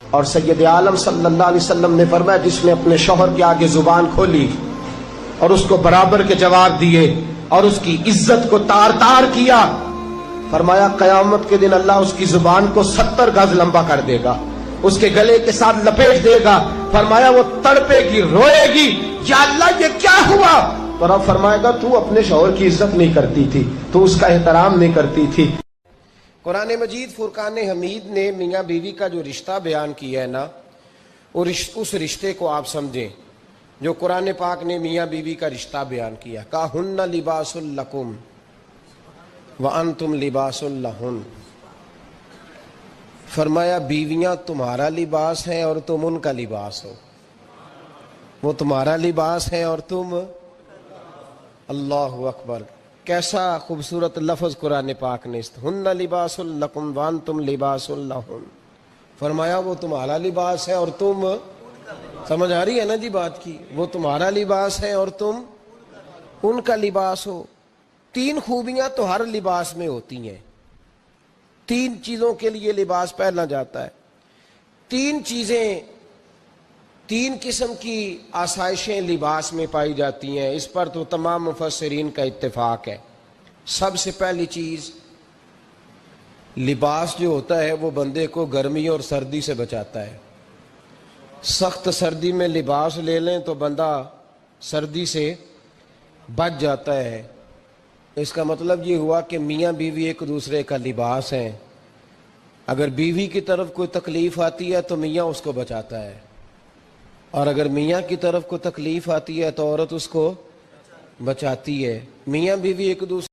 اور سید عالم صلی اللہ علیہ وسلم نے فرمایا جس نے اپنے شوہر کے آگے زبان کھولی اور اس کو برابر کے جواب دیے اور اس کی عزت کو تار تار کیا، فرمایا قیامت کے دن اللہ اس کی زبان کو 70 گز لمبا کر دے گا، اس کے گلے کے ساتھ لپیٹ دے گا، فرمایا وہ تڑپے گی، روئے گی، یا اللہ یہ کیا ہوا؟ تو رب فرمائے گا تو اپنے شوہر کی عزت نہیں کرتی تھی، تو اس کا احترام نہیں کرتی تھی۔ قرآن مجید فرقان حمید نے میاں بیوی کا جو رشتہ بیان کیا ہے نا، اس رشتے کو آپ سمجھیں جو قرآن پاک نے میاں بیوی کا رشتہ بیان کیا، کہا ہن لباس لکم وانتم لباس لہن، فرمایا بیویاں تمہارا لباس ہیں اور تم ان کا لباس ہو، وہ تمہارا لباس ہے اور تم، اللہ اکبر، کیسا خوبصورت لفظ قرآن پاک نے، ہن لباس لکم وانتم لباس لہن، فرمایا وہ تمہارا لباس ہے اور تم، سمجھ آ رہی ہے نا جی بات کی، وہ تمہارا لباس ہے اور تم ان کا لباس ہو۔ 3 خوبیاں تو ہر لباس میں ہوتی ہیں، 3 چیزوں کے لیے لباس پہنا جاتا ہے، 3 چیزیں، 3 قسم کی آسائشیں لباس میں پائی جاتی ہیں، اس پر تو تمام مفسرین کا اتفاق ہے۔ سب سے پہلی چیز، لباس جو ہوتا ہے وہ بندے کو گرمی اور سردی سے بچاتا ہے۔ سخت سردی میں لباس لے لیں تو بندہ سردی سے بچ جاتا ہے۔ اس کا مطلب یہ ہوا کہ میاں بیوی ایک دوسرے کا لباس ہیں، اگر بیوی کی طرف کوئی تکلیف آتی ہے تو میاں اس کو بچاتا ہے، اور اگر میاں کی طرف کوئی تکلیف آتی ہے تو عورت اس کو بچاتی ہے۔ میاں بیوی ایک دوسرے